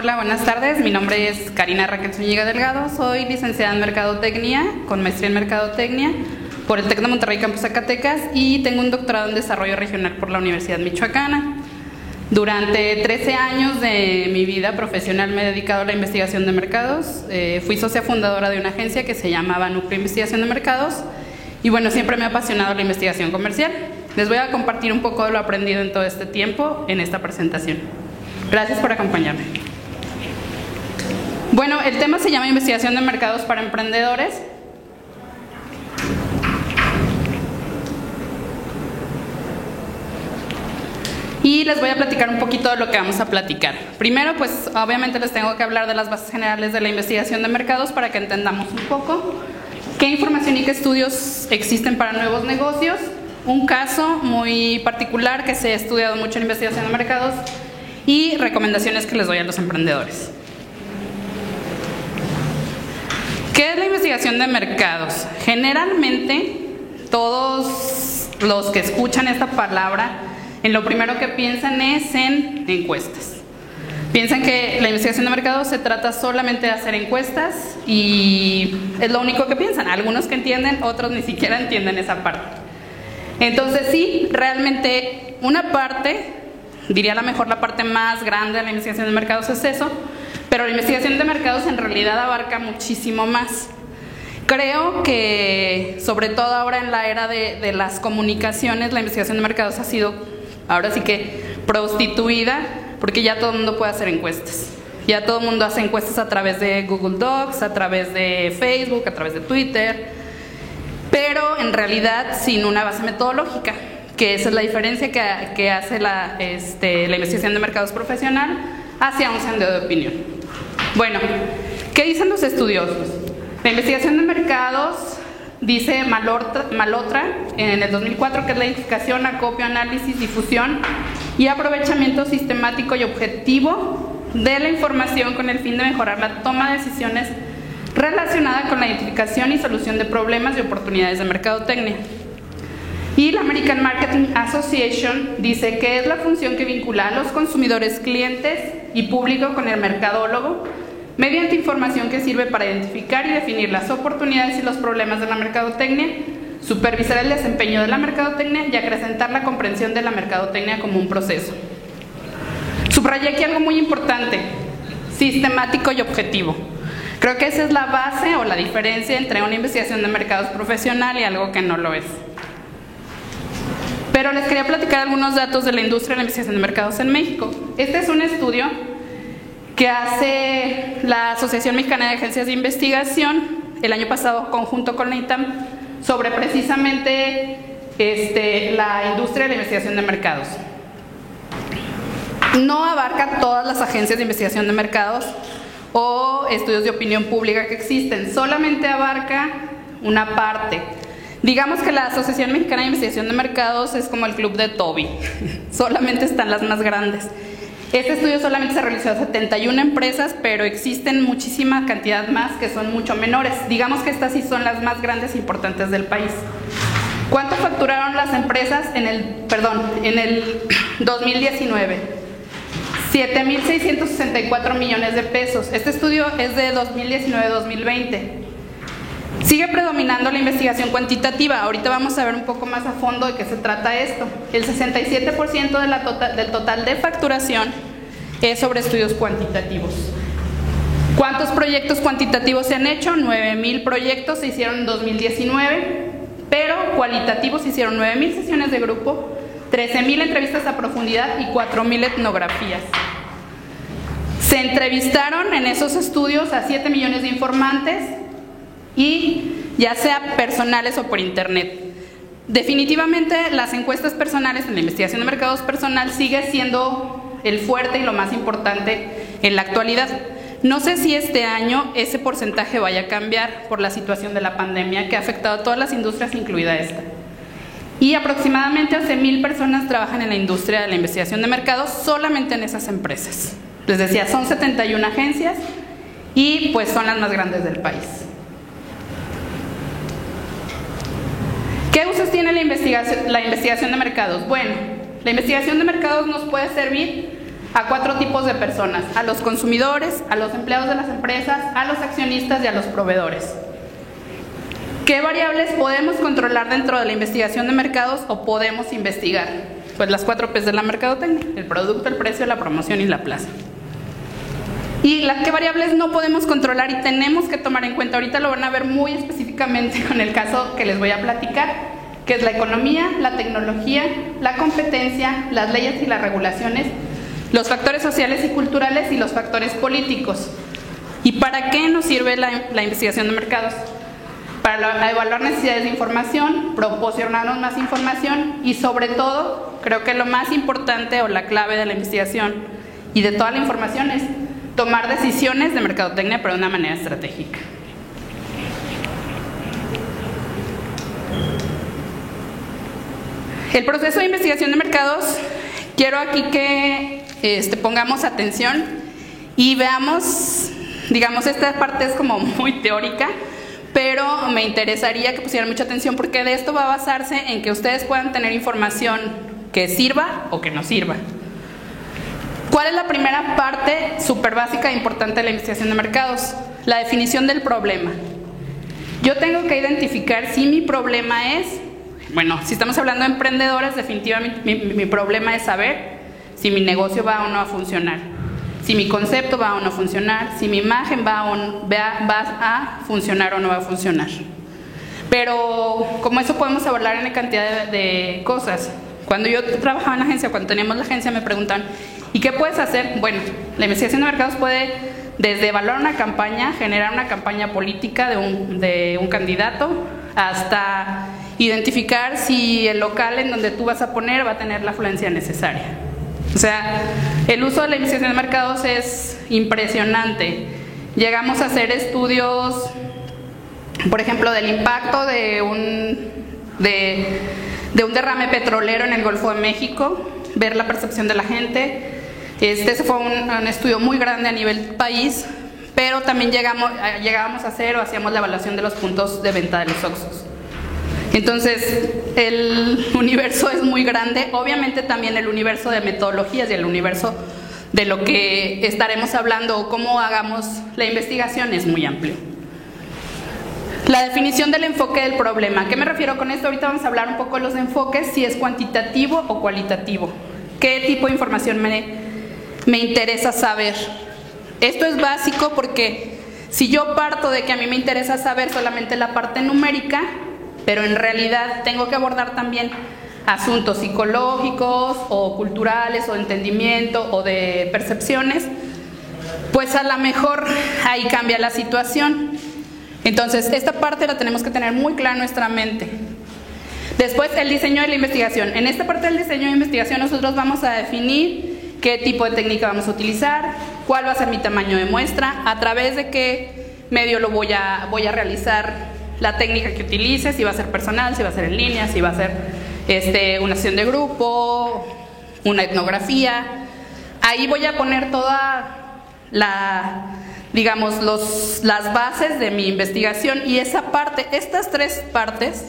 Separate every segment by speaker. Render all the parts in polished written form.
Speaker 1: Hola, buenas tardes. Mi nombre es Karina Raquel Zúñiga Delgado. Soy licenciada en Mercadotecnia, con maestría en Mercadotecnia por el TEC de Monterrey Campus Zacatecas y tengo un doctorado en Desarrollo Regional por la Universidad Michoacana. Durante 13 años de mi vida profesional me he dedicado a la investigación de mercados. Fui socia fundadora de una agencia que se llamaba Núcleo Investigación de Mercados y bueno, siempre me ha apasionado la investigación comercial. Les voy a compartir un poco de lo aprendido en todo este tiempo en esta presentación. Gracias por acompañarme. Bueno, el tema se llama Investigación de Mercados para Emprendedores. Y les voy a platicar un poquito de lo que vamos a platicar. Primero, pues obviamente les tengo que hablar de las bases generales de la investigación de mercados para que entendamos un poco qué información y qué estudios existen para nuevos negocios. Un caso muy particular que se ha estudiado mucho en investigación de mercados y recomendaciones que les doy a los emprendedores. ¿Qué es la investigación de mercados? Generalmente, todos los que escuchan esta palabra, en lo primero que piensan es en encuestas. Piensan que la investigación de mercados se trata solamente de hacer encuestas y es lo único que piensan. Algunos que entienden, otros ni siquiera entienden esa parte. Entonces sí, realmente una parte, diría a lo mejor la parte más grande de la investigación de mercados es eso, pero la investigación de mercados en realidad abarca muchísimo más. Creo que, sobre todo ahora en la era de las comunicaciones, la investigación de mercados ha sido, ahora sí que, prostituida, porque ya todo el mundo puede hacer encuestas. Ya todo el mundo hace encuestas a través de Google Docs, a través de Facebook, a través de Twitter, pero en realidad sin una base metodológica, que esa es la diferencia que hace la investigación de mercados profesional hacia un sondeo de opinión. Bueno, ¿qué dicen los estudiosos? La investigación de mercados, dice Malotra en el 2004, que es la identificación, acopio, análisis, difusión y aprovechamiento sistemático y objetivo de la información con el fin de mejorar la toma de decisiones relacionada con la identificación y solución de problemas y oportunidades de mercadotecnia. Y la American Marketing Association dice que es la función que vincula a los consumidores, clientes y público con el mercadólogo mediante información que sirve para identificar y definir las oportunidades y los problemas de la mercadotecnia, supervisar el desempeño de la mercadotecnia y acrecentar la comprensión de la mercadotecnia como un proceso. Subrayé aquí algo muy importante: sistemático y objetivo. Creo que esa es la base o la diferencia entre una investigación de mercados profesional y algo que no lo es. Pero les quería platicar algunos datos de la industria de la investigación de mercados en México. Este es un estudio que hace la Asociación Mexicana de Agencias de Investigación el año pasado, conjunto con la ITAM, sobre precisamente la industria de la investigación de mercados. No abarca todas las agencias de investigación de mercados o estudios de opinión pública que existen, solamente abarca una parte. Digamos que la Asociación Mexicana de Investigación de Mercados es como el club de Toby, solamente están las más grandes. Este estudio solamente se realizó a 71 empresas, pero existen muchísima cantidad más que son mucho menores. Digamos que estas sí son las más grandes e importantes del país. ¿Cuánto facturaron las empresas en el 2019? 7,664 millones de pesos. Este estudio es de 2019-2020. Sigue predominando la investigación cuantitativa. Ahorita vamos a ver un poco más a fondo de qué se trata esto. El 67% del total de facturación es sobre estudios cuantitativos. ¿Cuántos proyectos cuantitativos se han hecho? 9,000 proyectos se hicieron en 2019, pero cualitativos se hicieron 9,000 sesiones de grupo, 13,000 entrevistas a profundidad y 4,000 etnografías. Se entrevistaron en esos estudios a 7 millones de informantes, y ya sea personales o por internet. Definitivamente las encuestas personales en la investigación de mercados personal sigue siendo el fuerte y lo más importante en la actualidad. No sé si este año ese porcentaje vaya a cambiar por la situación de la pandemia que ha afectado a todas las industrias, incluida esta. Y aproximadamente 11,000 personas trabajan en la industria de la investigación de mercados solamente en esas empresas. Les decía, son 71 agencias y pues son las más grandes del país. ¿Qué usos tiene la investigación de mercados? Bueno, la investigación de mercados nos puede servir a 4 tipos de personas: a los consumidores, a los empleados de las empresas, a los accionistas y a los proveedores. ¿Qué variables podemos controlar dentro de la investigación de mercados o podemos investigar? Pues las 4 P's de la mercadotecnia: el producto, el precio, la promoción y la plaza. Y qué variables no podemos controlar y tenemos que tomar en cuenta, ahorita lo van a ver muy específicamente con el caso que les voy a platicar, que es la economía, la tecnología, la competencia, las leyes y las regulaciones, los factores sociales y culturales y los factores políticos. ¿Y para qué nos sirve la investigación de mercados? Para evaluar necesidades de información, proporcionarnos más información y sobre todo, creo que lo más importante o la clave de la investigación y de toda la información es tomar decisiones de mercadotecnia pero de una manera estratégica. El proceso de investigación de mercados, quiero aquí que pongamos atención y veamos, digamos, esta parte es como muy teórica, pero me interesaría que pusieran mucha atención porque de esto va a basarse en que ustedes puedan tener información que sirva o que no sirva. ¿Cuál es la primera parte súper básica e importante de la investigación de mercados? La definición del problema. Yo tengo que identificar si mi problema es, bueno, si estamos hablando de emprendedores, definitivamente mi problema es saber si mi negocio va o no a funcionar, si mi concepto va o no a funcionar, si mi imagen va a funcionar o no va a funcionar. Pero como eso podemos hablar en cantidad de cosas. Cuando yo trabajaba en la agencia, cuando teníamos la agencia, me preguntaban, ¿y qué puedes hacer? Bueno, la investigación de mercados puede desde evaluar una campaña, generar una campaña política de un candidato, hasta identificar si el local en donde tú vas a poner va a tener la afluencia necesaria. O sea, el uso de la investigación de mercados es impresionante. Llegamos a hacer estudios, por ejemplo, del impacto de un derrame petrolero en el Golfo de México, ver la percepción de la gente. Ese fue un estudio muy grande a nivel país, pero también llegábamos a hacer o hacíamos la evaluación de los puntos de venta de los Oxxos. Entonces, el universo es muy grande, obviamente también el universo de metodologías y el universo de lo que estaremos hablando o cómo hagamos la investigación es muy amplio. La definición del enfoque del problema. ¿A qué me refiero con esto? Ahorita vamos a hablar un poco de los enfoques, si es cuantitativo o cualitativo. ¿Qué tipo de información me interesa saber? Esto es básico porque si yo parto de que a mí me interesa saber solamente la parte numérica, pero en realidad tengo que abordar también asuntos psicológicos o culturales o de entendimiento o de percepciones, pues a lo mejor ahí cambia la situación. Entonces, esta parte la tenemos que tener muy clara en nuestra mente. Después, el diseño de la investigación. En esta parte del diseño de investigación nosotros vamos a definir qué tipo de técnica vamos a utilizar, cuál va a ser mi tamaño de muestra, a través de qué medio lo voy a realizar la técnica que utilice, si va a ser personal, si va a ser en línea, si va a ser una sesión de grupo, una etnografía. Ahí voy a poner toda las bases de mi investigación y esa parte, estas 3 partes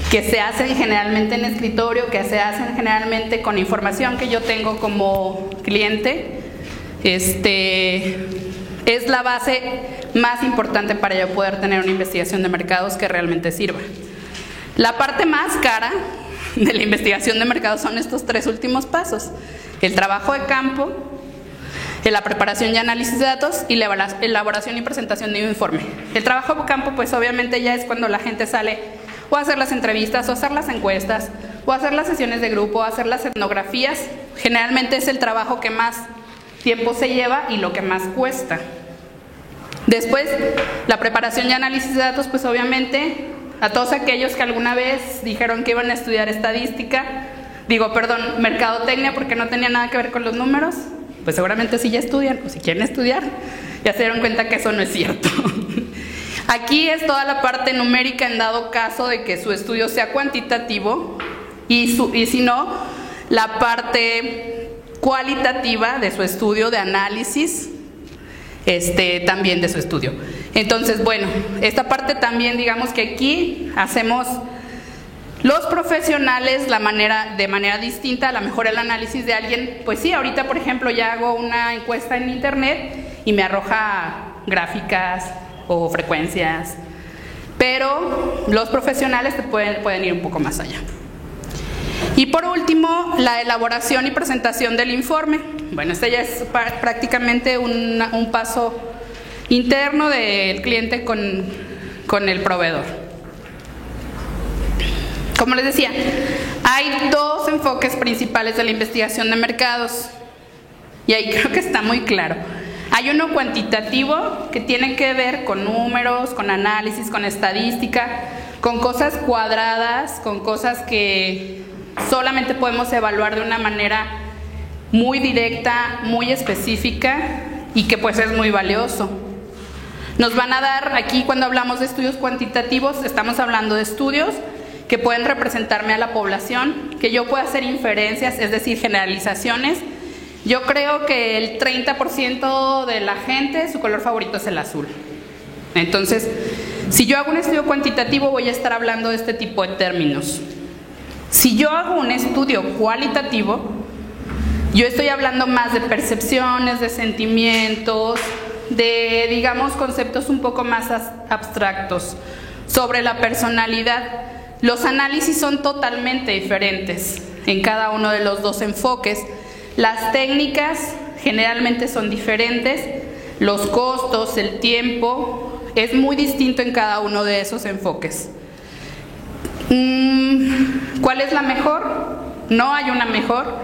Speaker 1: que se hacen generalmente en escritorio, que se hacen generalmente con información que yo tengo como cliente, es la base más importante para yo poder tener una investigación de mercados que realmente sirva. La parte más cara de la investigación de mercados son estos 3 últimos pasos: el trabajo de campo, la preparación y análisis de datos y la elaboración y presentación de un informe. El trabajo de campo, pues obviamente ya es cuando la gente sale o a hacer las entrevistas o a hacer las encuestas o a hacer las sesiones de grupo o a hacer las etnografías. Generalmente es el trabajo que más tiempo se lleva y lo que más cuesta. Después, la preparación y análisis de datos, pues obviamente a todos aquellos que alguna vez dijeron que iban a estudiar mercadotecnia porque no tenía nada que ver con los números, pues seguramente sí ya estudian, o si quieren estudiar, ya se dieron cuenta que eso no es cierto. Aquí es toda la parte numérica en dado caso de que su estudio sea cuantitativo y si no, la parte cualitativa de su estudio de análisis, también de su estudio. Entonces, bueno, esta parte también, digamos que aquí hacemos Los profesionales, de manera distinta, a lo mejor el análisis de alguien, pues sí, ahorita por ejemplo ya hago una encuesta en internet y me arroja gráficas o frecuencias, pero los profesionales pueden ir un poco más allá. Y por último, la elaboración y presentación del informe. Bueno, este ya es prácticamente un paso interno del cliente con el proveedor. Como les decía, hay dos enfoques principales de la investigación de mercados, y ahí creo que está muy claro. Hay uno cuantitativo, que tiene que ver con números, con análisis, con estadística, con cosas cuadradas, con cosas que solamente podemos evaluar de una manera muy directa, muy específica, y que pues es muy valioso. Nos van a dar, aquí cuando hablamos de estudios cuantitativos, estamos hablando de estudios que pueden representarme a la población, que yo pueda hacer inferencias, es decir, generalizaciones. Yo creo que el 30% de la gente, su color favorito es el azul. Entonces, si yo hago un estudio cuantitativo, voy a estar hablando de este tipo de términos. Si yo hago un estudio cualitativo, yo estoy hablando más de percepciones, de sentimientos, de, digamos, conceptos un poco más abstractos sobre la personalidad. Los análisis son totalmente diferentes en cada uno de los dos enfoques. Las técnicas generalmente son diferentes, los costos, el tiempo, es muy distinto en cada uno de esos enfoques. ¿Cuál es la mejor? No hay una mejor.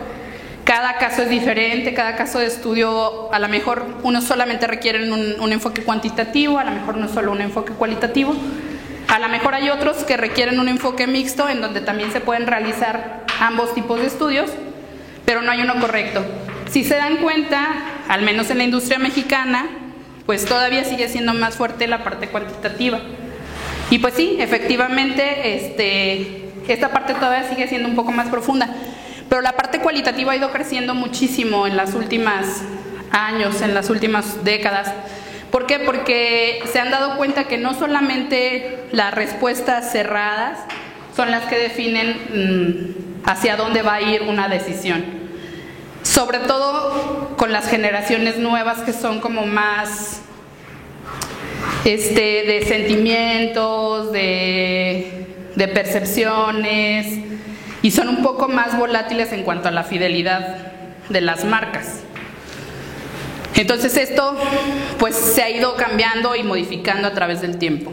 Speaker 1: Cada caso es diferente, cada caso de estudio, a lo mejor unos solamente requieren un enfoque cuantitativo, a lo mejor no solo un enfoque cualitativo. A lo mejor hay otros que requieren un enfoque mixto, en donde también se pueden realizar ambos tipos de estudios, pero no hay uno correcto. Si se dan cuenta, al menos en la industria mexicana, pues todavía sigue siendo más fuerte la parte cuantitativa. Y pues sí, efectivamente, esta parte todavía sigue siendo un poco más profunda, pero la parte cualitativa ha ido creciendo muchísimo en los últimos años, en las últimas décadas. ¿Por qué? Porque se han dado cuenta que no solamente las respuestas cerradas son las que definen hacia dónde va a ir una decisión. Sobre todo con las generaciones nuevas, que son como más de sentimientos, de percepciones, y son un poco más volátiles en cuanto a la fidelidad de las marcas. Entonces esto pues se ha ido cambiando y modificando a través del tiempo.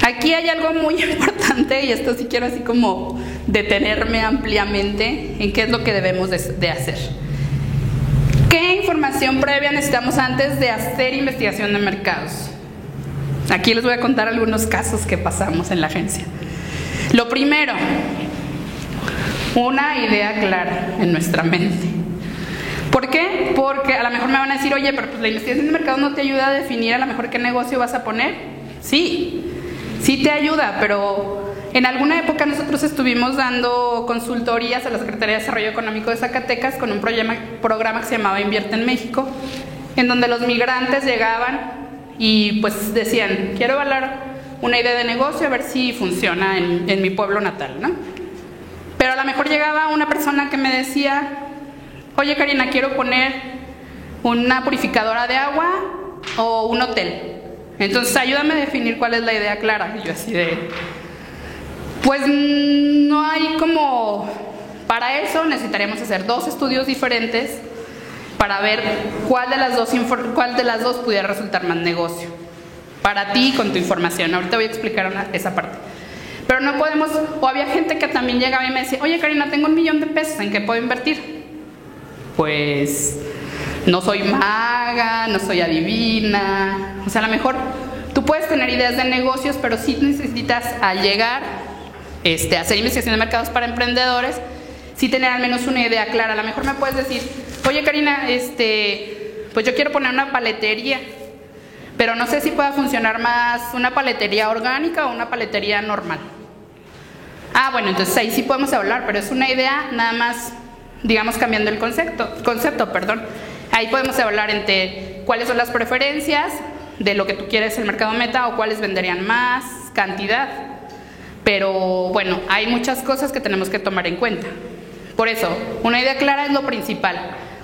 Speaker 1: Aquí hay algo muy importante, y esto sí quiero así como detenerme ampliamente en qué es lo que debemos de hacer. ¿Qué información previa necesitamos antes de hacer investigación de mercados? Aquí les voy a contar algunos casos que pasamos en la agencia. Lo primero, una idea clara en nuestra mente. ¿Por qué? Porque a lo mejor me van a decir, oye, pero pues la investigación de mercado no te ayuda a definir a lo mejor qué negocio vas a poner. Sí, sí te ayuda, pero en alguna época nosotros estuvimos dando consultorías a la Secretaría de Desarrollo Económico de Zacatecas con un programa que se llamaba Invierte en México, en donde los migrantes llegaban y pues decían, quiero evaluar una idea de negocio a ver si funciona en mi pueblo natal, ¿no? Pero a lo mejor llegaba una persona que me decía, oye Karina, quiero poner una purificadora de agua o un hotel. Entonces ayúdame a definir cuál es la idea clara. Y yo así de, pues no hay como, para eso necesitaríamos hacer dos estudios diferentes para ver cuál de las dos pudiera resultar más negocio para ti con tu información. Ahorita voy a explicar esa parte. Pero no podemos, o había gente que también llegaba y me decía, oye Karina, tengo $1,000,000, ¿en qué puedo invertir? Pues no soy maga, no soy adivina. O sea, a lo mejor tú puedes tener ideas de negocios, pero sí necesitas, al llegar a hacer investigación de mercados para emprendedores, sí tener al menos una idea clara. A lo mejor me puedes decir, oye Karina, pues yo quiero poner una paletería, pero no sé si pueda funcionar más una paletería orgánica o una paletería normal. Ah, bueno, entonces ahí sí podemos hablar, pero es una idea nada más, digamos, cambiando el concepto, perdón. Ahí podemos hablar entre cuáles son las preferencias de lo que tú quieres el mercado meta o cuáles venderían más, cantidad. Pero bueno, hay muchas cosas que tenemos que tomar en cuenta. Por eso, una idea clara es lo principal,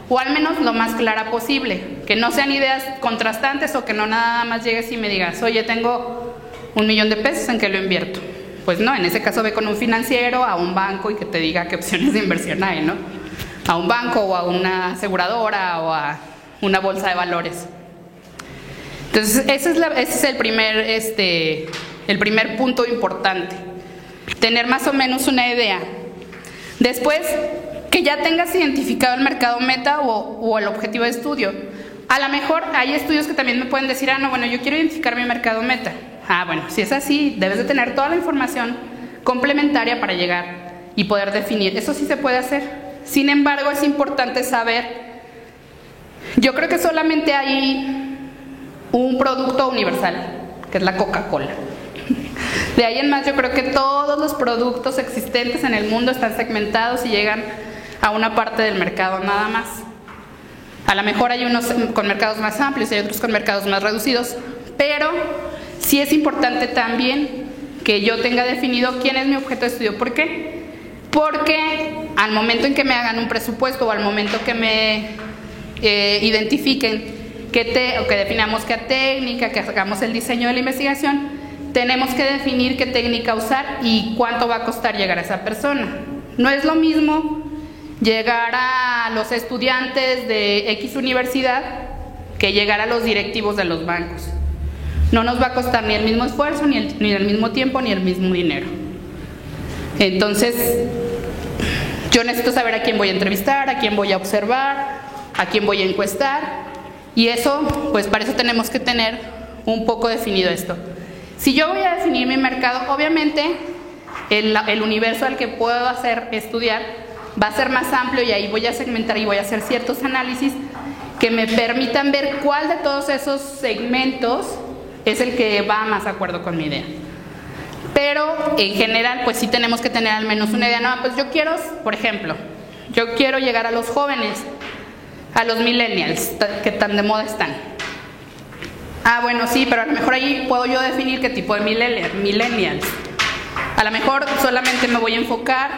Speaker 1: o al menos lo más clara posible, que no sean ideas contrastantes o que no nada más llegues y me digas, oye, tengo $1,000,000, ¿en qué lo invierto? Pues no, en ese caso ve con un financiero, a un banco y que te diga qué opciones de inversión hay, ¿no? A un banco o a una aseguradora o a una bolsa de valores. Entonces, ese es el primer punto importante, tener más o menos una idea. Después, que ya tengas identificado el mercado meta o el objetivo de estudio. A lo mejor hay estudios que también me pueden decir, no, bueno, yo quiero identificar mi mercado meta. Bueno, si es así, debes de tener toda la información complementaria para llegar y poder definir. Eso sí se puede hacer. Sin embargo, es importante saber, yo creo que solamente hay un producto universal, que es la Coca-Cola. De ahí en más, yo creo que todos los productos existentes en el mundo están segmentados y llegan a una parte del mercado nada más. A lo mejor hay unos con mercados más amplios y hay otros con mercados más reducidos, pero sí es importante también que yo tenga definido quién es mi objeto de estudio. ¿Por qué? Porque al momento en que me hagan un presupuesto o al momento que me identifiquen o que definamos qué técnica, que hagamos el diseño de la investigación, tenemos que definir qué técnica usar y cuánto va a costar llegar a esa persona. No es lo mismo llegar a los estudiantes de X universidad que llegar a los directivos de los bancos. No nos va a costar ni el mismo esfuerzo, ni el mismo tiempo, ni el mismo dinero. Entonces, yo necesito saber a quién voy a entrevistar, a quién voy a observar, a quién voy a encuestar, y eso, pues para eso tenemos que tener un poco definido esto. Si yo voy a definir mi mercado, obviamente el universo al que puedo estudiar va a ser más amplio y ahí voy a segmentar y voy a hacer ciertos análisis que me permitan ver cuál de todos esos segmentos es el que va más de acuerdo con mi idea. Pero en general, pues sí tenemos que tener al menos una idea. No, pues yo quiero, por ejemplo, yo quiero llegar a los jóvenes, a los millennials, que tan de moda están. Bueno, sí, pero a lo mejor ahí puedo yo definir qué tipo de millennials. A lo mejor solamente me voy a enfocar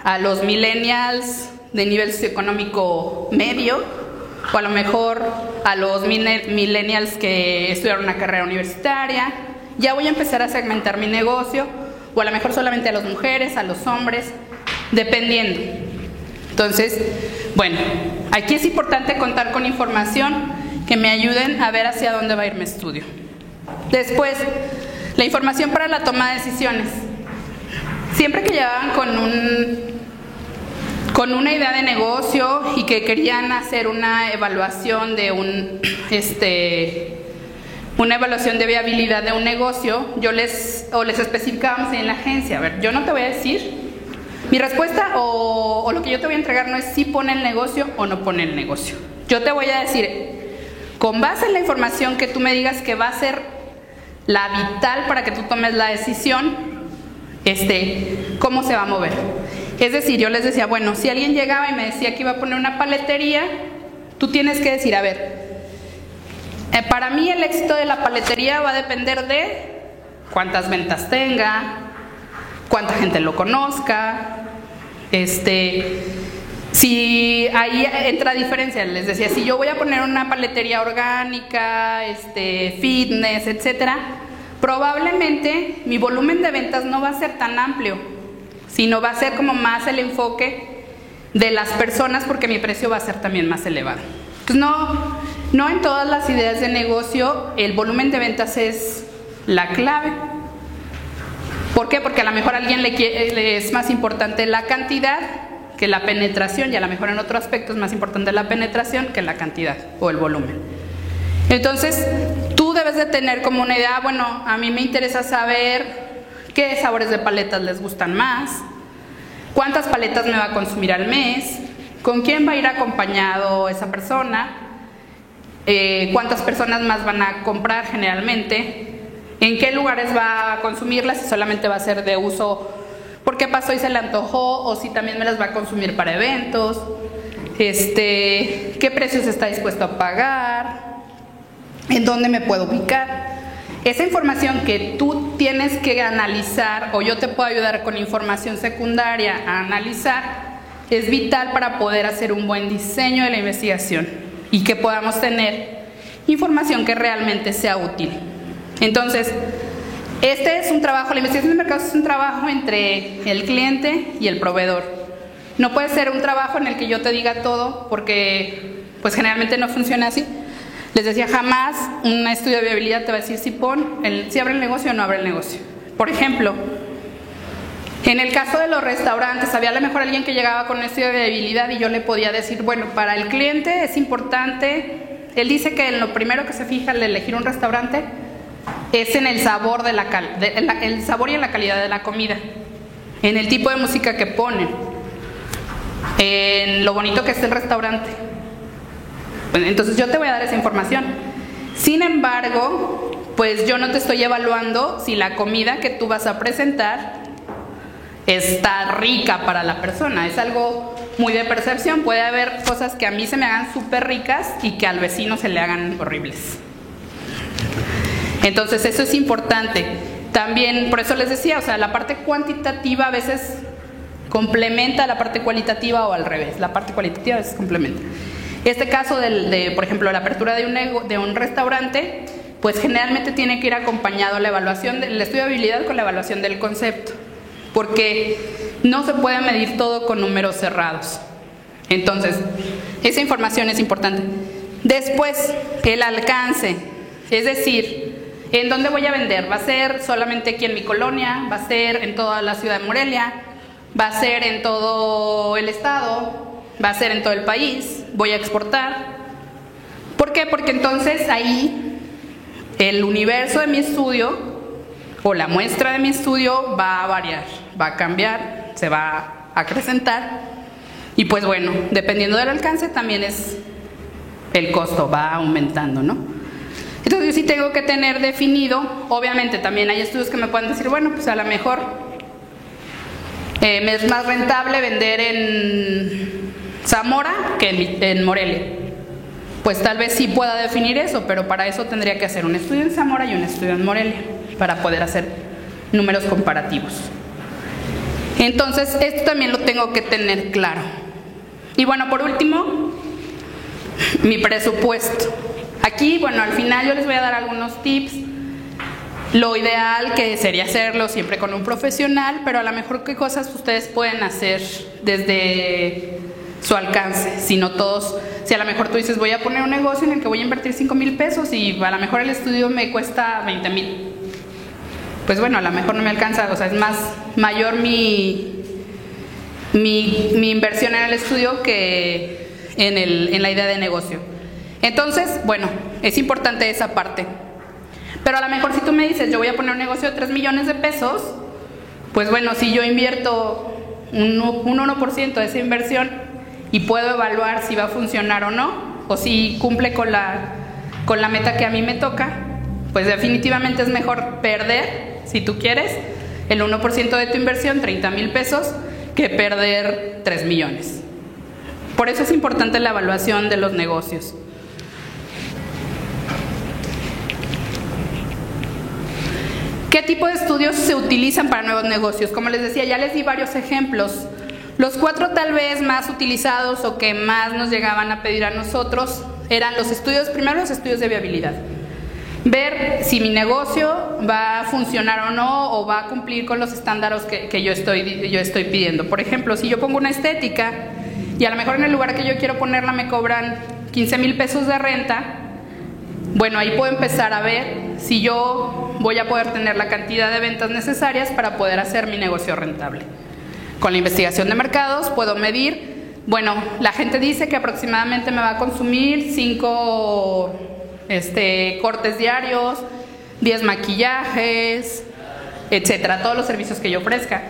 Speaker 1: a los millennials de nivel socioeconómico medio, o a lo mejor a los millennials que estudiaron una carrera universitaria. Ya voy a empezar a segmentar mi negocio, o a lo mejor solamente a las mujeres, a los hombres, dependiendo. Entonces, bueno, aquí es importante contar con información que me ayuden a ver hacia dónde va a ir mi estudio. Después, la información para la toma de decisiones. Siempre que llegaban con una idea de negocio y que querían hacer una evaluación de una evaluación de viabilidad de un negocio, les especificábamos en la agencia, a ver, yo no te voy a decir, mi respuesta o lo que yo te voy a entregar no es si pone el negocio o no pone el negocio. Yo te voy a decir, con base en la información que tú me digas que va a ser la vital para que tú tomes la decisión, cómo se va a mover. Es decir, yo les decía, bueno, si alguien llegaba y me decía que iba a poner una paletería, tú tienes que decir, a ver, para mí el éxito de la paletería va a depender de cuántas ventas tenga, cuánta gente lo conozca, si ahí entra diferencia. Les decía, si yo voy a poner una paletería orgánica, fitness, etcétera, probablemente mi volumen de ventas no va a ser tan amplio, sino va a ser como más el enfoque de las personas, porque mi precio va a ser también más elevado. Entonces, no en todas las ideas de negocio el volumen de ventas es la clave. ¿Por qué? Porque a lo mejor a alguien le es más importante la cantidad que la penetración, y a lo mejor en otro aspecto es más importante la penetración que la cantidad o el volumen. Entonces, tú debes de tener como una idea, bueno, a mí me interesa saber qué sabores de paletas les gustan más, cuántas paletas me va a consumir al mes, con quién va a ir acompañado esa persona, cuántas personas más van a comprar generalmente, en qué lugares va a consumirlas, si solamente va a ser de uso porque pasó y se le antojó, o si también me las va a consumir para eventos, qué precios está dispuesto a pagar, ¿En dónde me puedo ubicar? Esa información que tú tienes que analizar, o yo te puedo ayudar con información secundaria a analizar, es vital para poder hacer un buen diseño de la investigación y que podamos tener información que realmente sea útil. Entonces, este es un trabajo, la investigación de mercados es un trabajo entre el cliente y el proveedor. No puede ser un trabajo en el que yo te diga todo, porque pues generalmente no funciona así. Les decía, jamás un estudio de viabilidad te va a decir si abre el negocio o no abre el negocio. Por ejemplo, en el caso de los restaurantes, había a lo mejor alguien que llegaba con un estudio de viabilidad y yo le podía decir, bueno, para el cliente es importante, él dice que lo primero que se fija al elegir un restaurante es en el sabor, el sabor y en la calidad de la comida, en el tipo de música que ponen, en lo bonito que es el restaurante. Entonces yo te voy a dar esa información. Sin embargo, pues yo no te estoy evaluando si la comida que tú vas a presentar está rica para la persona. Es algo muy de percepción. Puede haber cosas que a mí se me hagan súper ricas y que al vecino se le hagan horribles. Entonces eso es importante. También, por eso les decía, o sea, la parte cuantitativa a veces complementa a la parte cualitativa o al revés. La parte cualitativa a veces complementa. Este caso por ejemplo, la apertura de un restaurante, pues generalmente tiene que ir acompañado la evaluación del estudio de habilidad con la evaluación del concepto, porque no se puede medir todo con números cerrados. Entonces, esa información es importante. Después, el alcance, es decir, ¿en dónde voy a vender? ¿Va a ser solamente aquí en mi colonia? ¿Va a ser en toda la ciudad de Morelia? ¿Va a ser en todo el estado? ¿Va a ser en todo el país? ¿Voy a exportar? ¿Por qué? Porque entonces ahí el universo de mi estudio o la muestra de mi estudio va a variar, va a cambiar, se va a acrecentar y pues bueno, dependiendo del alcance también es el costo, va aumentando, ¿no? Entonces yo sí tengo que tener definido, obviamente también hay estudios que me pueden decir, bueno, pues a lo mejor me es más rentable vender en Zamora que en Morelia. Pues tal vez sí pueda definir eso, pero para eso tendría que hacer un estudio en Zamora y un estudio en Morelia para poder hacer números comparativos. Entonces esto también lo tengo que tener claro. Y bueno, por último, mi presupuesto. Aquí, bueno, al final yo les voy a dar algunos tips. Lo ideal que sería hacerlo siempre con un profesional, pero a lo mejor qué cosas ustedes pueden hacer desde su alcance, si no todos, si a lo mejor tú dices voy a poner un negocio en el que voy a invertir 5,000 pesos y a lo mejor el estudio me cuesta 20,000, pues bueno, a lo mejor no me alcanza, o sea, es mayor mi inversión en el estudio que en la idea de negocio. Entonces, bueno, es importante esa parte. Pero a lo mejor si tú me dices, yo voy a poner un negocio de 3 millones de pesos, pues bueno, si yo invierto un 1% de esa inversión y puedo evaluar si va a funcionar o no, o si cumple con la meta que a mí me toca, pues definitivamente es mejor perder, si tú quieres, el 1% de tu inversión, 30,000 pesos, que perder 3 millones. Por eso es importante la evaluación de los negocios. ¿Qué tipo de estudios se utilizan para nuevos negocios? Como les decía, ya les di varios ejemplos. Los 4 tal vez más utilizados o que más nos llegaban a pedir a nosotros eran los estudios, primero los estudios de viabilidad. Ver si mi negocio va a funcionar o no, o va a cumplir con los estándares que yo estoy pidiendo. Por ejemplo, si yo pongo una estética y a lo mejor en el lugar que yo quiero ponerla me cobran 15,000 pesos de renta, bueno, ahí puedo empezar a ver si yo voy a poder tener la cantidad de ventas necesarias para poder hacer mi negocio rentable. Con la investigación de mercados puedo medir, bueno, la gente dice que aproximadamente me va a consumir 5 cortes diarios, 10 maquillajes, etcétera, todos los servicios que yo ofrezca.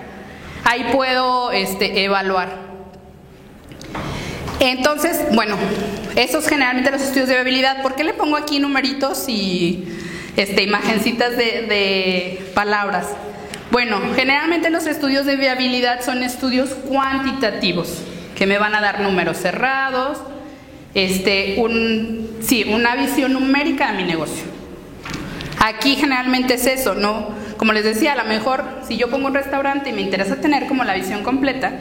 Speaker 1: Ahí puedo evaluar. Entonces, bueno, esos generalmente los estudios de viabilidad. ¿Por qué le pongo aquí numeritos y imagencitas de palabras? Bueno, generalmente los estudios de viabilidad son estudios cuantitativos, que me van a dar números cerrados, una visión numérica de mi negocio. Aquí generalmente es eso, ¿no? Como les decía, a lo mejor si yo pongo un restaurante y me interesa tener como la visión completa,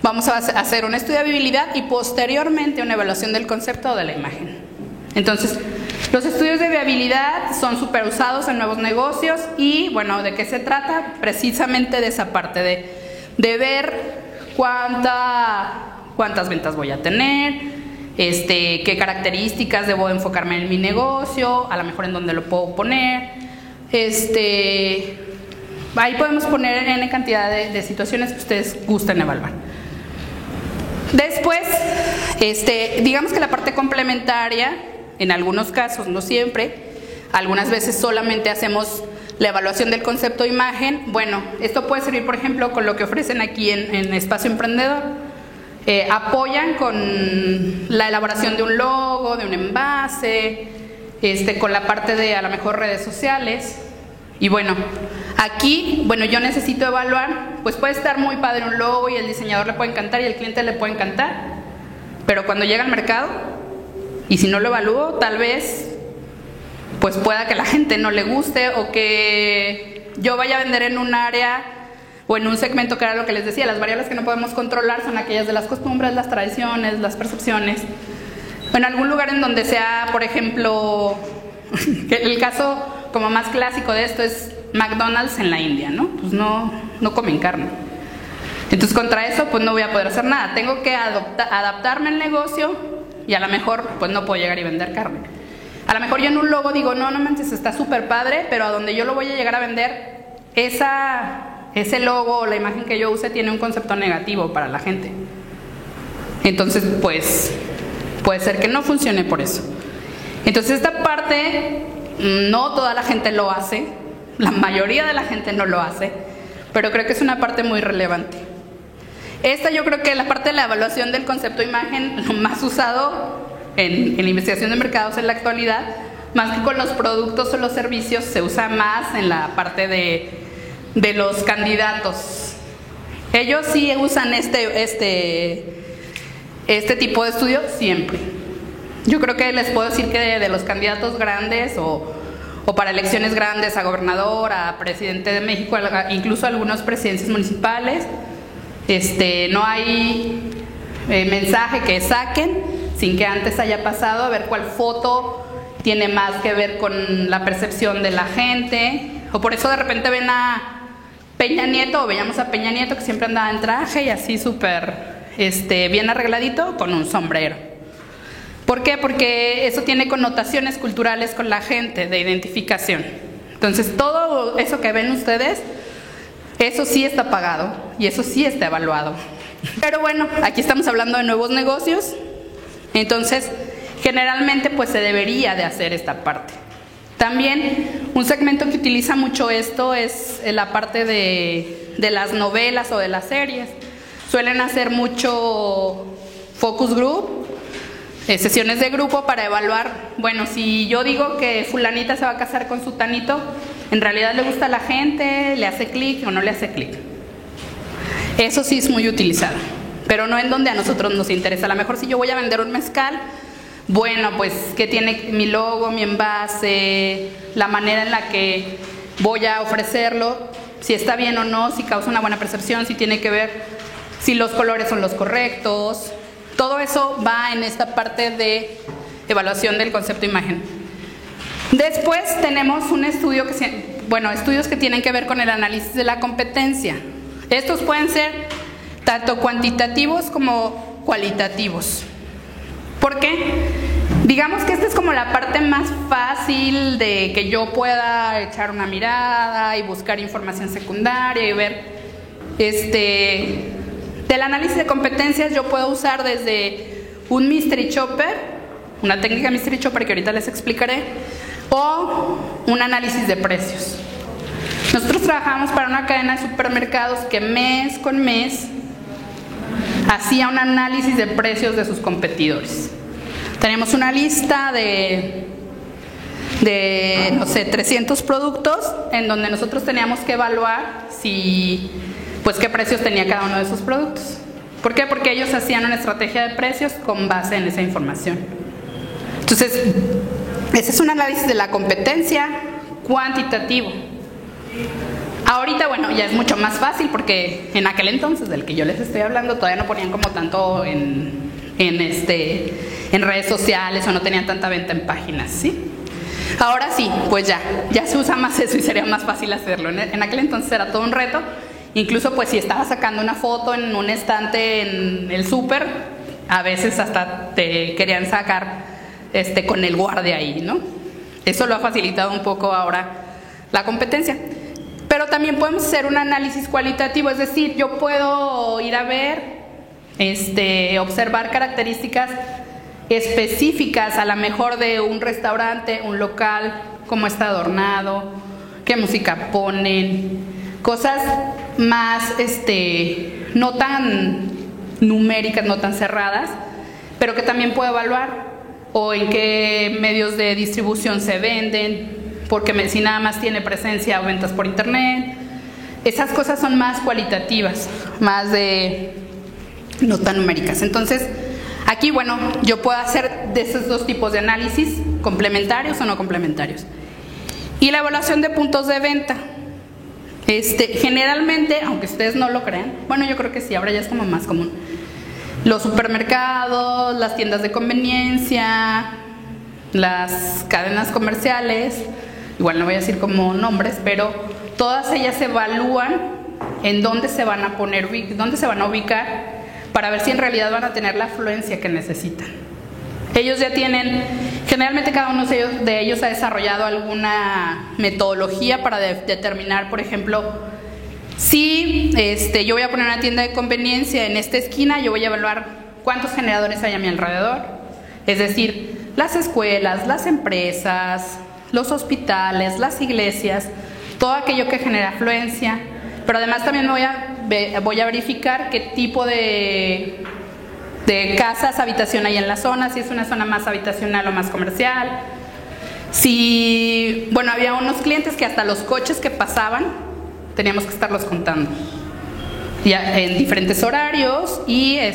Speaker 1: vamos a hacer un estudio de viabilidad y posteriormente una evaluación del concepto o de la imagen. Entonces, los estudios de viabilidad son súper usados en nuevos negocios y, bueno, ¿de qué se trata? Precisamente de esa parte de ver cuántas ventas voy a tener, qué características debo enfocarme en mi negocio, a lo mejor en dónde lo puedo poner. Ahí podemos poner N cantidad de situaciones que ustedes gusten evaluar. Después, digamos que la parte complementaria, en algunos casos, no siempre, algunas veces solamente hacemos la evaluación del concepto de imagen. Bueno, esto puede servir, por ejemplo, con lo que ofrecen aquí en Espacio Emprendedor. Apoyan con la elaboración de un logo, de un envase, con la parte de a lo mejor redes sociales. Y bueno, aquí, yo necesito evaluar, pues puede estar muy padre un logo y el diseñador le puede encantar y el cliente le puede encantar, pero cuando llega al mercado, y si no lo evalúo, tal vez, pues pueda que la gente no le guste o que yo vaya a vender en un área o en un segmento que era lo que les decía, las variables que no podemos controlar son aquellas de las costumbres, las tradiciones, las percepciones. En algún lugar en donde sea, por ejemplo, el caso como más clásico de esto es McDonald's en la India, ¿no? Pues no comen carne. Entonces contra eso pues no voy a poder hacer nada, tengo que adaptarme al negocio y a lo mejor pues no puedo llegar y vender carne. A lo mejor yo en un logo digo, no manches, está súper padre, pero a donde yo lo voy a llegar a vender, ese logo o la imagen que yo use tiene un concepto negativo para la gente. Entonces pues puede ser que no funcione por eso. Entonces esta parte no toda la gente lo hace, la mayoría de la gente no lo hace, pero creo que es una parte muy relevante. Yo creo que la parte de la evaluación del concepto de imagen, lo más usado en la investigación de mercados en la actualidad, más que con los productos o los servicios, se usa más en la parte de los candidatos. Ellos sí usan este tipo de estudio siempre. Yo creo que les puedo decir que de los candidatos grandes o para elecciones grandes a gobernador, a presidente de México, incluso algunas presidencias municipales, no hay mensaje que saquen sin que antes haya pasado a ver cuál foto tiene más que ver con la percepción de la gente, o por eso de repente ven a Peña Nieto, o veíamos a Peña Nieto que siempre andaba en traje y así súper bien arregladito con un sombrero. ¿Por qué? Porque eso tiene connotaciones culturales con la gente, de identificación. Entonces todo eso que ven ustedes, eso sí está pagado y eso sí está evaluado. Pero bueno, aquí estamos hablando de nuevos negocios, entonces generalmente pues se debería de hacer esta parte. También un segmento que utiliza mucho esto es la parte de las novelas o de las series. Suelen hacer mucho focus group, sesiones de grupo para evaluar, bueno, si yo digo que fulanita se va a casar con sutanito, en realidad le gusta a la gente, le hace clic o no le hace clic. Eso sí es muy utilizado, pero no en donde a nosotros nos interesa. A lo mejor si yo voy a vender un mezcal, bueno, pues que tiene mi logo, mi envase, la manera en la que voy a ofrecerlo, si está bien o no, si causa una buena percepción, si tiene que ver, si los colores son los correctos. Todo eso va en esta parte de evaluación del concepto de imagen. Después tenemos un estudio estudios que tienen que ver con el análisis de la competencia. Estos pueden ser tanto cuantitativos como cualitativos. ¿Por qué? Digamos que esta es como la parte más fácil de que yo pueda echar una mirada y buscar información secundaria y ver del análisis de competencias. Yo puedo usar desde un mystery shopper, una técnica mystery shopper que ahorita les explicaré, o un análisis de precios. Nosotros trabajamos para una cadena de supermercados que mes con mes hacía un análisis de precios de sus competidores. Teníamos una lista de 300 productos en donde nosotros teníamos que evaluar qué precios tenía cada uno de esos productos. ¿Por qué? Porque ellos hacían una estrategia de precios con base en esa información. Entonces, ese es un análisis de la competencia cuantitativo. Ahorita, bueno, ya es mucho más fácil porque en aquel entonces del que yo les estoy hablando todavía no ponían como tanto en redes sociales o no tenían tanta venta en páginas, ¿sí? Ahora sí, pues ya se usa más eso y sería más fácil hacerlo. En aquel entonces era todo un reto. Incluso pues si estabas sacando una foto en un estante en el súper, a veces hasta te querían sacar con el guardia ahí, ¿no? Eso lo ha facilitado un poco ahora la competencia. Pero también podemos hacer un análisis cualitativo, es decir, yo puedo ir a ver, observar características específicas, a lo mejor de un restaurante, un local, cómo está adornado, qué música ponen, cosas más, no tan numéricas, no tan cerradas, pero que también puedo evaluar, o en qué medios de distribución se venden, porque si nada más tiene presencia o ventas por internet. Esas cosas son más cualitativas, más no tan numéricas. Entonces, aquí, bueno, yo puedo hacer de esos dos tipos de análisis, complementarios o no complementarios. Y la evaluación de puntos de venta. Generalmente, aunque ustedes no lo crean, bueno, yo creo que sí, ahora ya es como más común. Los supermercados, las tiendas de conveniencia, las cadenas comerciales, igual no voy a decir como nombres, pero todas ellas evalúan en dónde se van a dónde se van a ubicar para ver si en realidad van a tener la afluencia que necesitan. Ellos ya tienen, generalmente cada uno de ellos ha desarrollado alguna metodología para determinar, por ejemplo, si yo voy a poner una tienda de conveniencia en esta esquina, yo voy a evaluar cuántos generadores hay a mi alrededor, es decir, las escuelas, las empresas, los hospitales, las iglesias, todo aquello que genera afluencia, pero además también voy a verificar qué tipo de casas, habitación hay en la zona, si es una zona más habitacional o más comercial. Si, bueno, había unos clientes que hasta los coches que pasaban teníamos que estarlos contando ya en diferentes horarios y en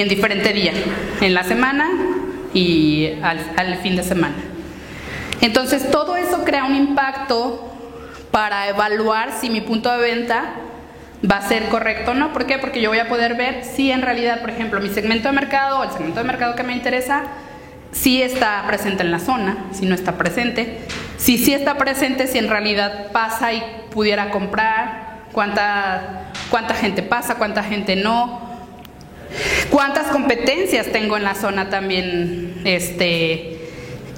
Speaker 1: diferente día, en la semana y al fin de semana. Entonces todo eso crea un impacto para evaluar si mi punto de venta va a ser correcto o no. ¿Por qué? Porque yo voy a poder ver si en realidad, por ejemplo, mi segmento de mercado o el segmento de mercado que me interesa, si está presente en la zona, si no está presente. Si sí está presente, si en realidad pasa y pudiera comprar, cuánta gente pasa, cuánta gente no, cuántas competencias tengo en la zona también,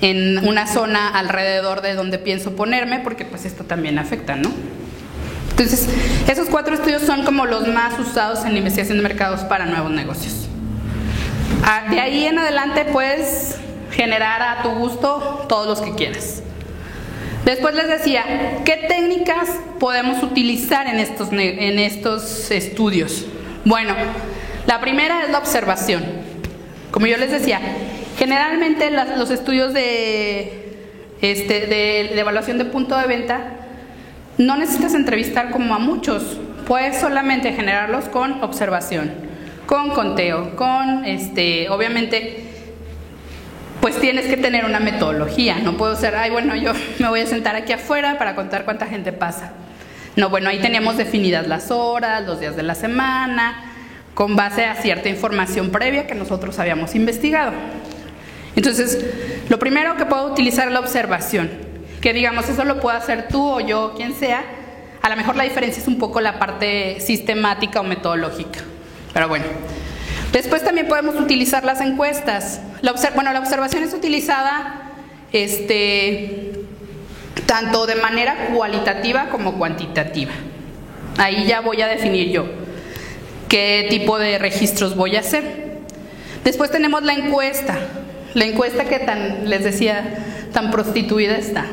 Speaker 1: en una zona alrededor de donde pienso ponerme, porque pues esto también afecta, ¿no? Entonces, esos 4 estudios son como los más usados en la investigación de mercados para nuevos negocios. De ahí en adelante puedes generar a tu gusto todos los que quieras. Después les decía, ¿qué técnicas podemos utilizar en estos estudios? Bueno, la primera es la observación. Como yo les decía, generalmente los estudios de evaluación de punto de venta no necesitas entrevistar como a muchos, puedes solamente generarlos con observación, con conteo, obviamente pues tienes que tener una metodología, no puedo ser, bueno, yo me voy a sentar aquí afuera para contar cuánta gente pasa. No, bueno, ahí teníamos definidas las horas, los días de la semana, con base a cierta información previa que nosotros habíamos investigado. Entonces, lo primero que puedo utilizar es la observación, que digamos, eso lo puedo hacer tú o yo, quien sea. A lo mejor la diferencia es un poco la parte sistemática o metodológica, pero bueno. Después también podemos utilizar las encuestas. La observación es utilizada tanto de manera cualitativa como cuantitativa. Ahí ya voy a definir yo qué tipo de registros voy a hacer. Después tenemos la encuesta que les decía, tan prostituida está.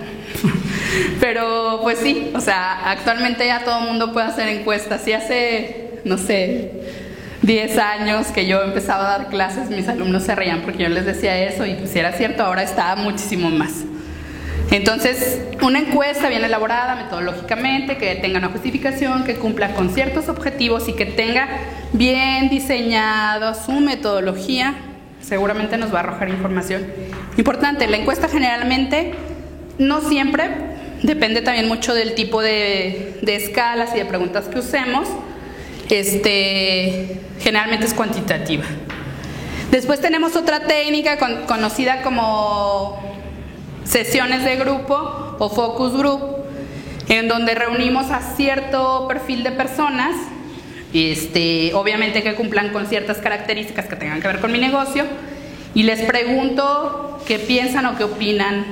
Speaker 1: Pero pues sí, o sea, actualmente ya todo el mundo puede hacer encuestas. Y hace, no sé, 10 años que yo empezaba a dar clases, mis alumnos se reían porque yo les decía eso y pues si era cierto, ahora está muchísimo más. Entonces, una encuesta bien elaborada metodológicamente, que tenga una justificación, que cumpla con ciertos objetivos y que tenga bien diseñado su metodología, seguramente nos va a arrojar información importante. La encuesta generalmente, no siempre, depende también mucho del tipo de escalas y de preguntas que usemos, generalmente es cuantitativa. Después tenemos otra técnica conocida como sesiones de grupo o focus group, en donde reunimos a cierto perfil de personas, obviamente que cumplan con ciertas características que tengan que ver con mi negocio, y les pregunto qué piensan o qué opinan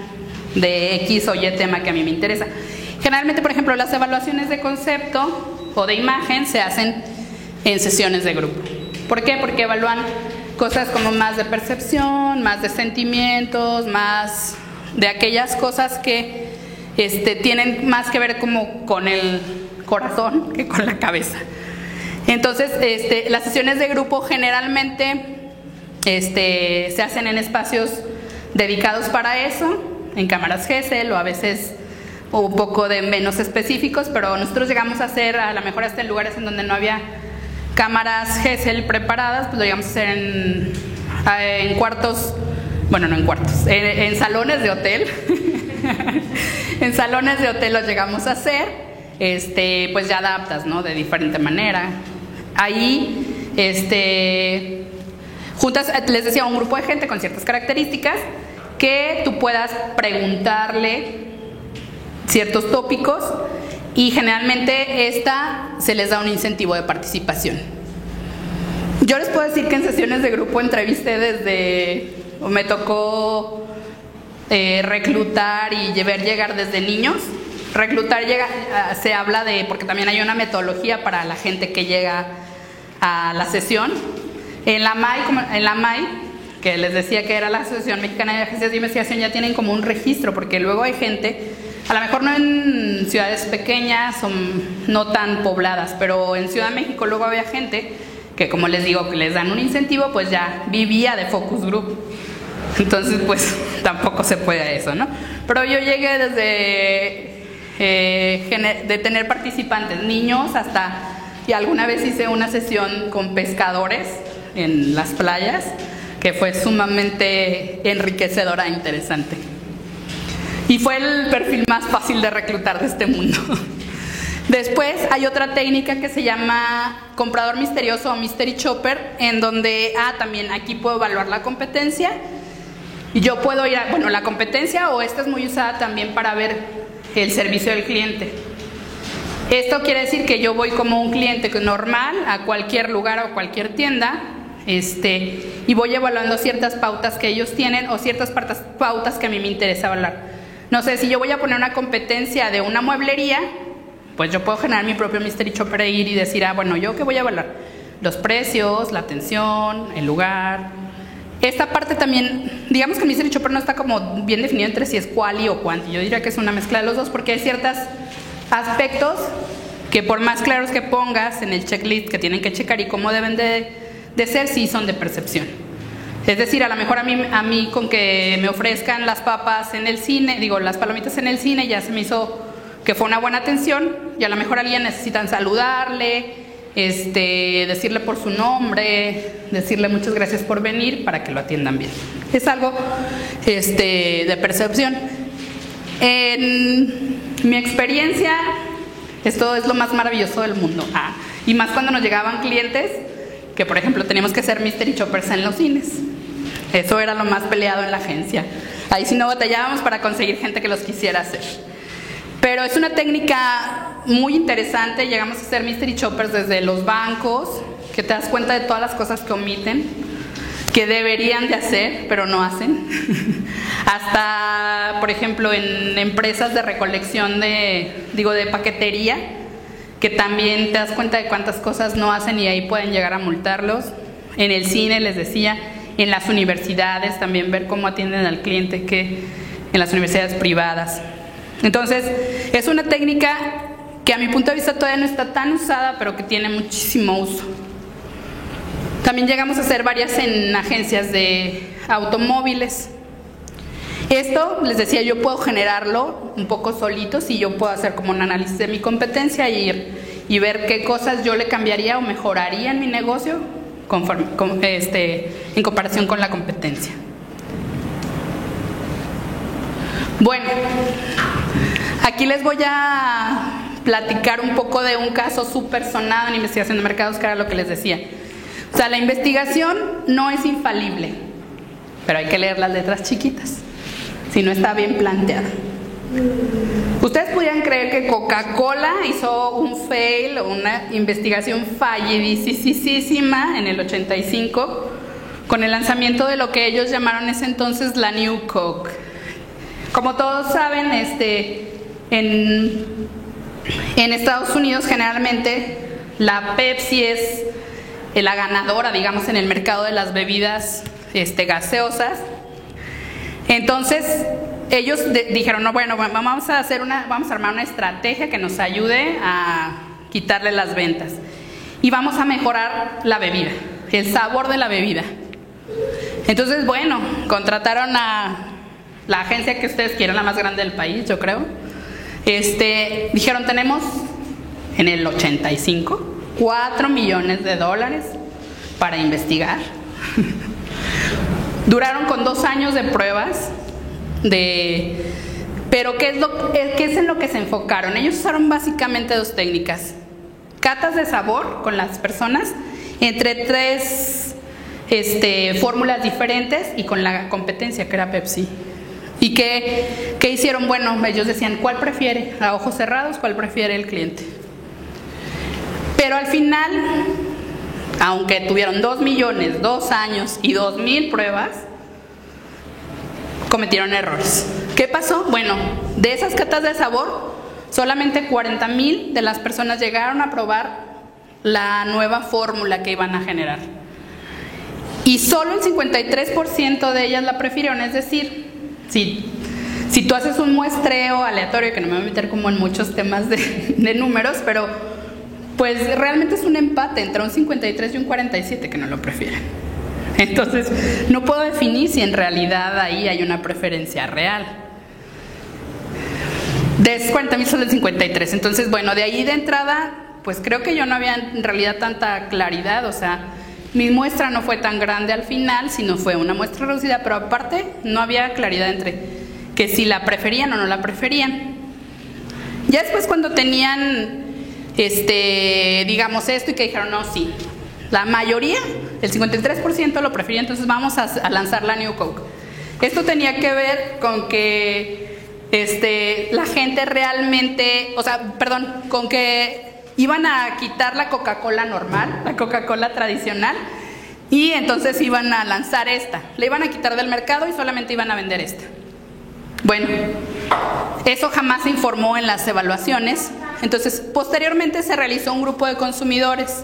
Speaker 1: de X o Y tema que a mí me interesa. Generalmente, por ejemplo, las evaluaciones de concepto o de imagen se hacen en sesiones de grupo. ¿Por qué? Porque evalúan cosas como más de percepción, más de sentimientos, más de aquellas cosas que tienen más que ver como con el corazón que con la cabeza. Entonces, las sesiones de grupo generalmente se hacen en espacios dedicados para eso, en cámaras Gesell o a veces un poco de menos específicos, pero nosotros llegamos a hacer, a lo mejor hasta en lugares en donde no había cámaras Gesell preparadas, pues lo llegamos a hacer en cuartos. Bueno, no en cuartos, en salones de hotel. En salones de hotel lo llegamos a hacer, pues ya adaptas, ¿no? De diferente manera. Ahí, juntas, les decía, un grupo de gente con ciertas características que tú puedas preguntarle ciertos tópicos y generalmente se les da un incentivo de participación. Yo les puedo decir que en sesiones de grupo entrevisté me tocó reclutar y llegar desde niños. Reclutar se habla de, porque también hay una metodología para la gente que llega a la sesión. En la MAI, que les decía que era la Asociación Mexicana de Agencias de Investigación, ya tienen como un registro, porque luego hay gente, a lo mejor no en ciudades pequeñas o no tan pobladas, pero en Ciudad de México luego había gente que, como les digo, que les dan un incentivo, pues ya vivía de focus group. Entonces, pues tampoco se puede eso, ¿no? Pero yo llegué desde de tener participantes, niños, y alguna vez hice una sesión con pescadores en las playas, que fue sumamente enriquecedora e interesante. Y fue el perfil más fácil de reclutar de este mundo. Después hay otra técnica que se llama comprador misterioso o mystery shopper, en donde, también aquí puedo evaluar la competencia. Y yo puedo ir la competencia, o esta es muy usada también para ver el servicio del cliente. Esto quiere decir que yo voy como un cliente normal a cualquier lugar o cualquier tienda, y voy evaluando ciertas pautas que ellos tienen o ciertas pautas que a mí me interesa evaluar. No sé, si yo voy a poner una competencia de una mueblería, pues yo puedo generar mi propio mystery shopper e ir y decir, ¿yo qué voy a evaluar? Los precios, la atención, el lugar. Esta parte también, digamos que el mystery shopper no está como bien definido entre si es quali o quanti. Yo diría que es una mezcla de los dos, porque hay ciertos aspectos que por más claros que pongas en el checklist que tienen que checar y cómo deben de ser, sí son de percepción. Es decir, a lo mejor a mí con que me ofrezcan las papas en el cine, las palomitas en el cine, ya se me hizo que fue una buena atención, y a lo mejor alguien necesitan saludarle, decirle por su nombre, decirle muchas gracias por venir para que lo atiendan bien. Es algo de percepción. En mi experiencia, esto es lo más maravilloso del mundo. Y más cuando nos llegaban clientes que, por ejemplo, teníamos que hacer mystery shoppers en los cines. Eso era lo más peleado en la agencia. Ahí sí no batallábamos para conseguir gente que los quisiera hacer. Pero es una técnica muy interesante. Llegamos a hacer mystery shoppers desde los bancos, que te das cuenta de todas las cosas que omiten, que deberían de hacer, pero no hacen. Hasta, por ejemplo, en empresas de recolección de paquetería, que también te das cuenta de cuántas cosas no hacen y ahí pueden llegar a multarlos. En el cine, les decía, en las universidades también ver cómo atienden al cliente, que en las universidades privadas. Entonces, es una técnica que a mi punto de vista todavía no está tan usada, pero que tiene muchísimo uso. También llegamos a hacer varias en agencias de automóviles. Esto, les decía, yo puedo generarlo un poco solito, si yo puedo hacer como un análisis de mi competencia y ver qué cosas yo le cambiaría o mejoraría en mi negocio en comparación con la competencia. Bueno, aquí les voy a platicar un poco de un caso súper sonado en investigación de mercados, que era lo que les decía. O sea, la investigación no es infalible, pero hay que leer las letras chiquitas, si no está bien planteada. Ustedes pudieran creer que Coca-Cola hizo un fail o una investigación fallidísima en el 85 con el lanzamiento de lo que ellos llamaron en ese entonces la New Coke. Como todos saben, en Estados Unidos generalmente la Pepsi es la ganadora, digamos, en el mercado de las bebidas gaseosas. Entonces ellos dijeron, no, bueno, vamos a armar una estrategia que nos ayude a quitarle las ventas y vamos a mejorar la bebida, el sabor de la bebida. Entonces, bueno, contrataron a la agencia que ustedes quieran, la más grande del país, yo creo. Dijeron, tenemos en el 85 $4 millones para investigar. Duraron con 2 años de pruebas, pero ¿qué es en lo que se enfocaron? Ellos usaron básicamente 2 técnicas: catas de sabor con las personas entre 3 fórmulas diferentes y con la competencia, que era Pepsi. ¿Y qué hicieron? Bueno, ellos decían, ¿cuál prefiere? A ojos cerrados, ¿cuál prefiere el cliente? Pero al final, aunque tuvieron 2 millones, 2 años y 2,000 pruebas, cometieron errores. ¿Qué pasó? Bueno, de esas catas de sabor, solamente 40,000 de las personas llegaron a probar la nueva fórmula que iban a generar. Y solo el 53% de ellas la prefirieron. Es decir, si tú haces un muestreo aleatorio, que no me voy a meter como en muchos temas de números, pero pues realmente es un empate entre un 53 y un 47 que no lo prefieren. Entonces no puedo definir si en realidad ahí hay una preferencia real. De esos 40,000 solo el 53. Entonces, bueno, de ahí de entrada, pues creo que yo no había en realidad tanta claridad. O sea, mi muestra no fue tan grande al final, sino fue una muestra reducida, pero aparte no había claridad entre que si la preferían o no la preferían. Ya después, cuando tenían digamos esto, y que dijeron, no, sí, la mayoría, el 53% lo prefería, entonces vamos a lanzar la New Coke. Esto tenía que ver con que la gente realmente, con que iban a quitar la Coca-Cola normal, la Coca-Cola tradicional, y entonces iban a lanzar esta. La iban a quitar del mercado y solamente iban a vender esta. Bueno, eso jamás se informó en las evaluaciones. Entonces, posteriormente se realizó un grupo de consumidores.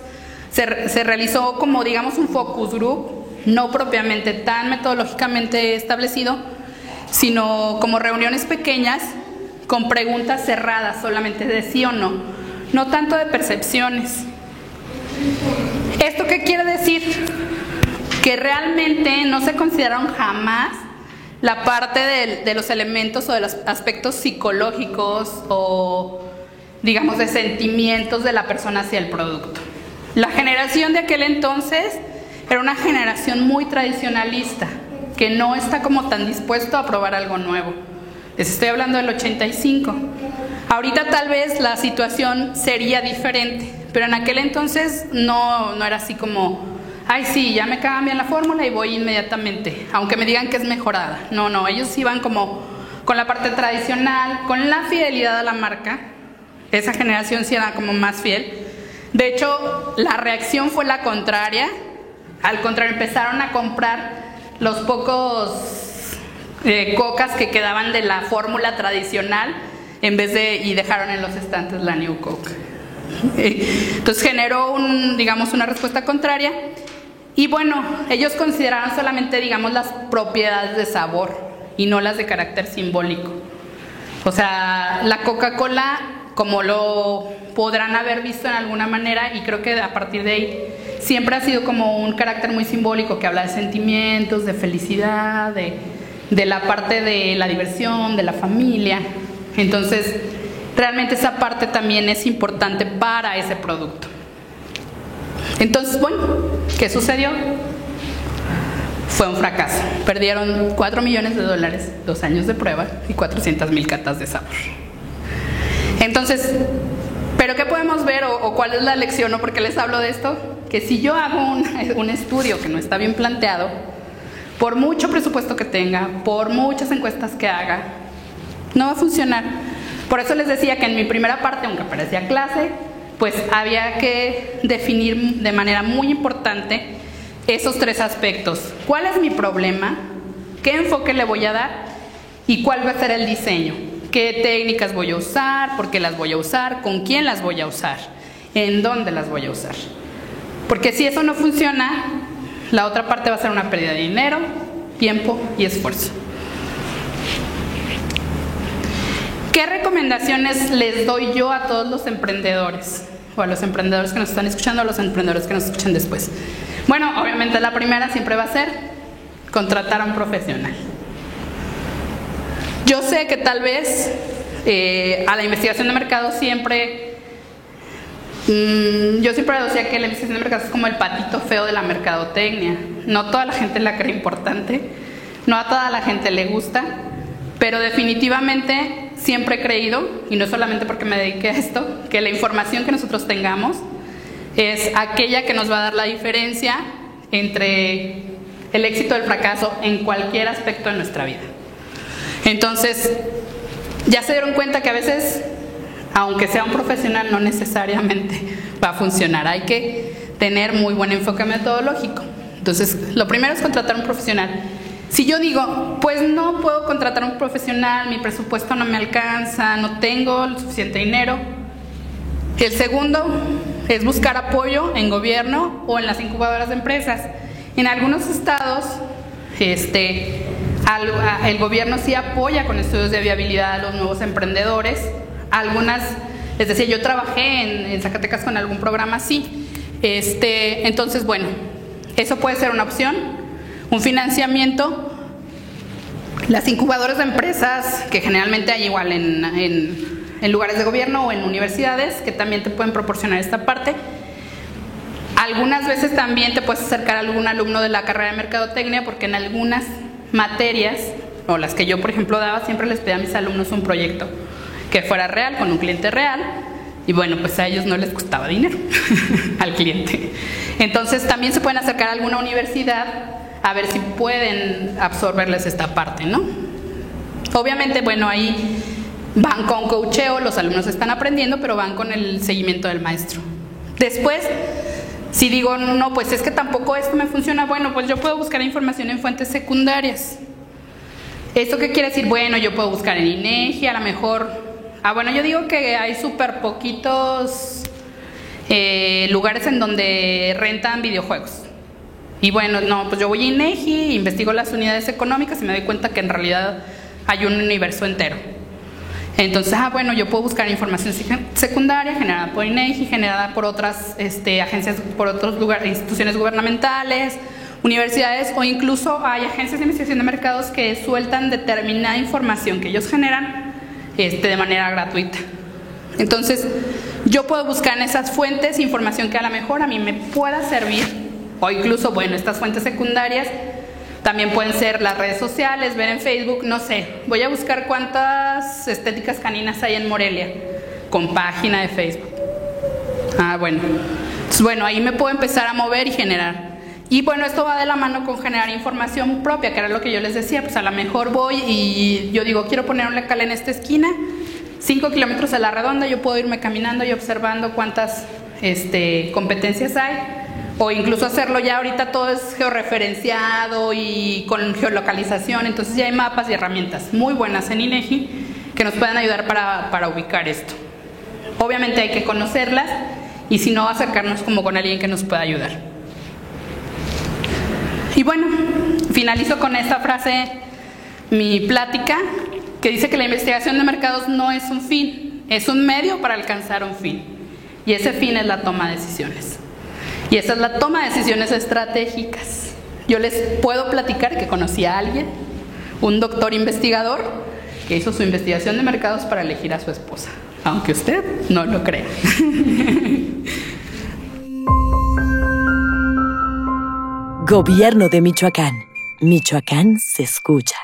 Speaker 1: Se realizó como, digamos, un focus group, no propiamente tan metodológicamente establecido, sino como reuniones pequeñas con preguntas cerradas, solamente de sí o no, no tanto de percepciones. ¿Esto qué quiere decir? Que realmente no se consideraron jamás la parte de los elementos o de los aspectos psicológicos o, digamos, de sentimientos de la persona hacia el producto. La generación de aquel entonces era una generación muy tradicionalista, que no está como tan dispuesto a probar algo nuevo. Les estoy hablando del 85. Ahorita tal vez la situación sería diferente, pero en aquel entonces no era así como, ay sí, ya me cambian la fórmula y voy inmediatamente, aunque me digan que es mejorada. No, ellos iban como con la parte tradicional, con la fidelidad a la marca. Esa generación sí era como más fiel. De hecho, la reacción fue la contraria. Al contrario, empezaron a comprar los pocos cocas que quedaban de la fórmula tradicional y dejaron en los estantes la New Coke. Entonces generó una respuesta contraria. Y bueno, ellos consideraron solamente, digamos, las propiedades de sabor y no las de carácter simbólico. O sea, la Coca-Cola, como lo podrán haber visto en alguna manera, y creo que a partir de ahí siempre ha sido como un carácter muy simbólico, que habla de sentimientos, de felicidad, de la parte de la diversión, de la familia. Entonces, realmente esa parte también es importante para ese producto. Entonces, bueno, ¿qué sucedió? Fue un fracaso. Perdieron $4 millones, 2 años de prueba y 400,000 catas de sabor. Entonces, ¿pero qué podemos ver o cuál es la lección o por qué les hablo de esto? Que si yo hago un estudio que no está bien planteado, por mucho presupuesto que tenga, por muchas encuestas que haga, no va a funcionar. Por eso les decía que en mi primera parte, aunque parecía clase, pues había que definir de manera muy importante esos 3 aspectos. ¿Cuál es mi problema? ¿Qué enfoque le voy a dar? ¿Y cuál va a ser el diseño? ¿Qué técnicas voy a usar? ¿Por qué las voy a usar? ¿Con quién las voy a usar? ¿En dónde las voy a usar? Porque si eso no funciona, la otra parte va a ser una pérdida de dinero, tiempo y esfuerzo. ¿Qué recomendaciones les doy yo a todos los emprendedores? O a los emprendedores que nos están escuchando, a los emprendedores que nos escuchan después. Bueno, obviamente la primera siempre va a ser contratar a un profesional. Yo sé que tal vez a la investigación de mercado siempre, yo siempre decía que la investigación de mercado es como el patito feo de la mercadotecnia. No toda la gente la cree importante, no a toda la gente le gusta, pero definitivamente siempre he creído, y no solamente porque me dediqué a esto, que la información que nosotros tengamos es aquella que nos va a dar la diferencia entre el éxito y el fracaso en cualquier aspecto de nuestra vida. Entonces, ya se dieron cuenta que a veces, aunque sea un profesional, no necesariamente va a funcionar. Hay que tener muy buen enfoque metodológico. Entonces, lo primero es contratar a un profesional. Si yo digo, pues no puedo contratar a un profesional, mi presupuesto no me alcanza, no tengo el suficiente dinero. El segundo es buscar apoyo en gobierno o en las incubadoras de empresas. En algunos estados, el gobierno sí apoya con estudios de viabilidad a los nuevos emprendedores. Algunas, les decía, yo trabajé en Zacatecas con algún programa así. Entonces, bueno, eso puede ser una opción. Un financiamiento. Las incubadoras de empresas, que generalmente hay igual en lugares de gobierno o en universidades, que también te pueden proporcionar esta parte. Algunas veces también te puedes acercar a algún alumno de la carrera de mercadotecnia, porque en algunas materias, o las que yo por ejemplo daba, siempre les pedía a mis alumnos un proyecto que fuera real, con un cliente real, y bueno, pues a ellos no les costaba dinero al cliente. Entonces también se pueden acercar a alguna universidad a ver si pueden absorberles esta parte, ¿no? Obviamente, bueno, ahí van con coacheo, los alumnos están aprendiendo, pero van con el seguimiento del maestro. Después, si digo, no, pues es que tampoco esto me funciona, bueno, pues yo puedo buscar información en fuentes secundarias. ¿Esto qué quiere decir? Bueno, yo puedo buscar en INEGI, a lo mejor... bueno, yo digo que hay súper poquitos lugares en donde rentan videojuegos. Y bueno, no, pues yo voy a INEGI, investigo las unidades económicas y me doy cuenta que en realidad hay un universo entero. Entonces, bueno, yo puedo buscar información secundaria generada por INEGI, generada por otras agencias, por otros lugares, instituciones gubernamentales, universidades, o incluso hay agencias de investigación de mercados que sueltan determinada información que ellos generan de manera gratuita. Entonces, yo puedo buscar en esas fuentes información que a lo mejor a mí me pueda servir, o incluso, bueno, estas fuentes secundarias también pueden ser las redes sociales, ver en Facebook, no sé, voy a buscar cuántas estéticas caninas hay en Morelia, con página de Facebook. Bueno. Entonces, bueno, ahí me puedo empezar a mover y generar. Y bueno, esto va de la mano con generar información propia, que era lo que yo les decía, pues a lo mejor voy y yo digo, quiero poner un local en esta esquina, 5 kilómetros a la redonda, yo puedo irme caminando y observando cuántas competencias hay. O incluso hacerlo ya ahorita todo es georreferenciado y con geolocalización, entonces ya hay mapas y herramientas muy buenas en INEGI que nos pueden ayudar para ubicar esto. Obviamente hay que conocerlas y si no, acercarnos como con alguien que nos pueda ayudar. Y bueno, finalizo con esta frase, mi plática, que dice que la investigación de mercados no es un fin, es un medio para alcanzar un fin. Y ese fin es la toma de decisiones. Y esa es la toma de decisiones estratégicas. Yo les puedo platicar que conocí a alguien, un doctor investigador que hizo su investigación de mercados para elegir a su esposa, aunque usted no lo crea.
Speaker 2: Gobierno de Michoacán. Michoacán se escucha.